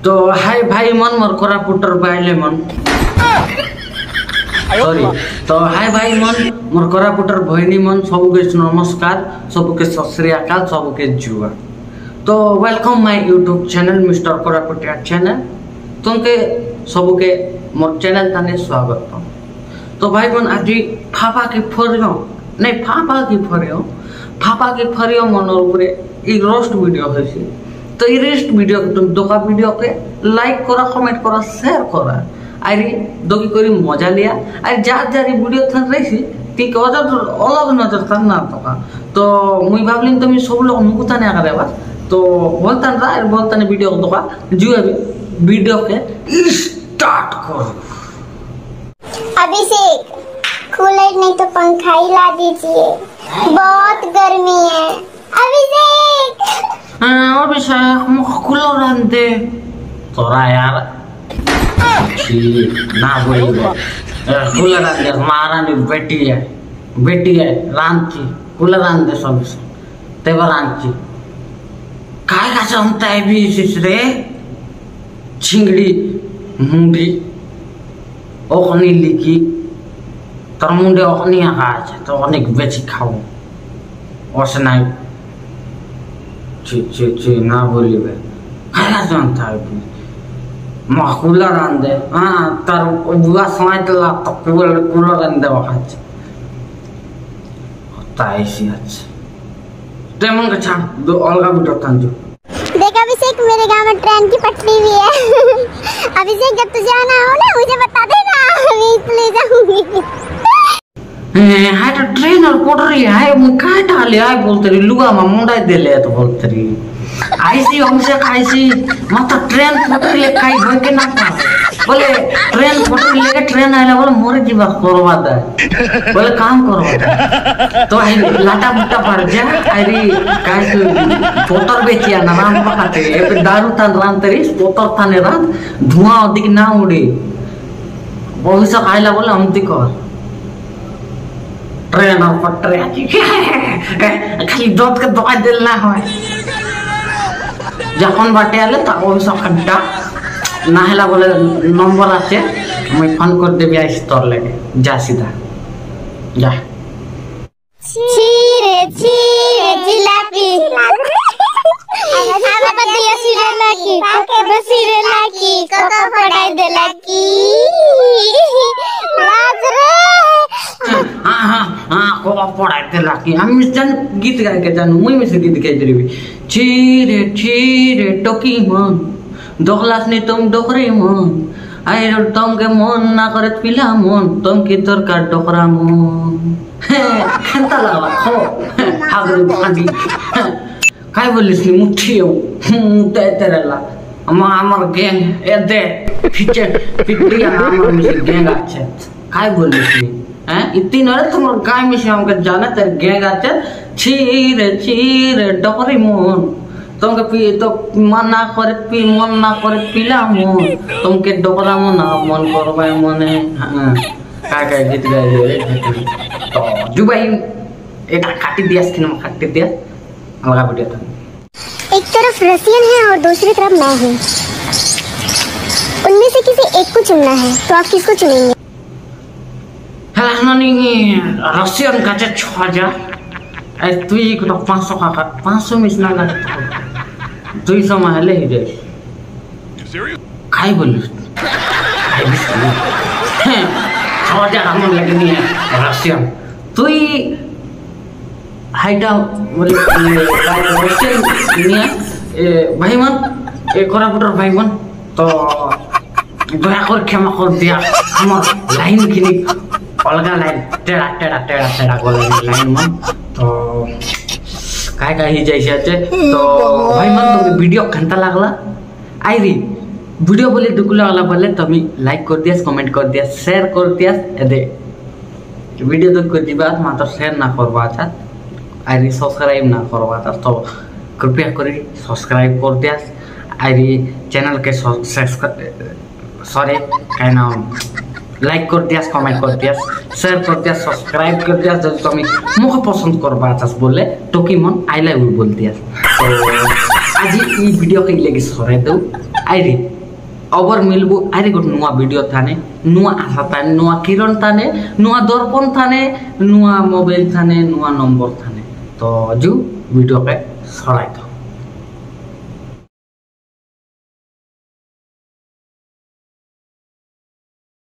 तो हाय भाई मन मोर कोरापुटर बाइले मन सॉरी तो हाय भाई मन मोर कोरापुटर भैनी मन सबके नमस्कार सबके सत श्री अकाल सबके जुआ तो welcome my YouTube channel mister Koraputia channel तुमके सबके मोर चैनल ताने स्वागत तो भाई मन आज फापा की फरियो नहीं फापा की फरियो मनोर उपरे एक रोस्ट वीडियो है तो ये रेस्ट वीडियो तुम दोका वीडियो के लाइक करा कमेंट करा शेयर करा अरे दोगी करी मजा लिया अरे जार जार वीडियो थन रही ठीक अजर अलग नजर था ना तो मुई भाबलिन तुम सब लोग मुकुता ने आकर बस तो बोलता ना अरे बोलता ने वीडियो को दोका जो अभी वीडियो के स्टार्ट करो। अभिषेक कूलर नहीं तो पंखा ही ला दीजिए बहुत गर्मी है। अभिषेक कूलर आनते तोरा यार ना बोली कूलर आनते महारानी बेटी है रांची कूलर आनते सब तेवर रांची काय का जमता है भी रे चिंगड़ी मुंडी ओखनी लिखी तर मुंडे ओखनी आकाश तो अनेक बेची खाओ ओसनाई ची ना बोली बे खाया जानता है भी कूलर आन दे हाँ तार बुआ समय तो कूलर आन दे वक्त होता है इसी अच्छा ते मन का छाड़ दो अलगा वीडियो तांजो देख अभिषेक मेरे गांव में ट्रेन की पटरी भी है। अभिषेक जब तुझे आना हो ना मुझे बता देना मैं ले जाऊंगी। हाय तो ट्रेन और पटरी है मुझे डाले आए बोलते रही लुगा में मुंडा दे ले तो बोलते रही ऐसी हमसे खाईसी मतलब ट्रेन पटरी ले खाई हो के ना पा बोले ट्रेन पटरी लेके ट्रेन आइला बोले मोरे जीवा करवा दे बोले काम करवा दे तो आई लाटा बुट्टा पड़ जा अरे काय पोतर बेचिया ना राम पकाते ए दारू तान राम तेरी पोतर थाने रात धुआं अधिक ना उड़े भविष्य खाइला बोले हमती कर ट्रेन और पटरी खाली दूध के दवा दिलना है जखन बाटे आले ता भविष्य खड्डा ना हेला बोले नंबर आछे मैं फोन कर देबी आइस तोर लेके जा सीधा जा छीरे जिलापी आवे बदिया सिरेला की बसिरेला की कोको पढ़ाई देला की लाज रे हाँ को पढ़ाई देला की हम जन गीत गा के जानू मुई में से गीत गाई देबी छीरे टोकी मन दोखलास ने तुम डोकरे मन आइ तुम के मन ना करे पिला मन तुम की तोर का डोकरा मन खंता लगा खो हागरे बांडी काय बोलिस नि मुठियो मुते तेरेला আমার গ্যাং এ দে পিছে পিটিয়া আমার মিশে গ্যাং আছে काय बोलिस नि हैं इतनी नरे তোমার গায় মিশে আমাকে জানা তোর গ্যাং আছে ছিরে ডকরি মন तुमके पी तो मन ना करे पिला मन तुमके डोकरा मन मन करबा मन का गीत गाए तो जुबाई एटा काटी दियास किन काटी दिया अलगा वीडियो था। एक तरफ रसियन है और दूसरी तरफ मैं हूँ उनमें से किसी एक को चुनना है तो आप किसको चुनेंगे? रसियन का 6000 তুই কত 500 টাকা 500 মিস না লাগে 200 মাহলে হে যায় খাই বলিস খাই বিস হ্যাঁ 6000 আমন লাগে নিয়ে রাশিয়ান তুই হাইটা বলে রাশিয়ান নিয়ে ভাইমান এ কোরাপুটর ভাইমান তো দয়া করে ক্ষমা কর দিয়া আমার লাইন কিনি अलगा लाइन टेढ़ा गोला लाइन मन तो काय ही जैसे अच्छे तो भाई मन तुम वीडियो घंटा लागला आई री वीडियो बोले दुख लागला बोले तुम लाइक कर दिया कमेंट कर दिया शेयर कर दिया दे वीडियो तो कर दिबा मात्र शेयर ना करबा था आई री सब्सक्राइब ना करबा था तो कृपया करी सब्सक्राइब कर दिया आई री चैनल के सॉरी काय नाम लाइक कर दिया कमेंट कर दिया शेयर कर दिया सब्सक्राइब कर दिया जब तुम मुझे पसंद करबा चास बोले टोकी मन आई लव यू बोल दिया तो आज ये वीडियो के लगे सराय दो आइरे अबर मिलबो आइरे गोटे नुआ वीडियो थाने नुआ आशा थाने नुआ किरण थाने नुआ दर्पण थाने नुआ मोबाइल थाने नुआ नंबर थाने तो जो वीडियो पे सड़ाई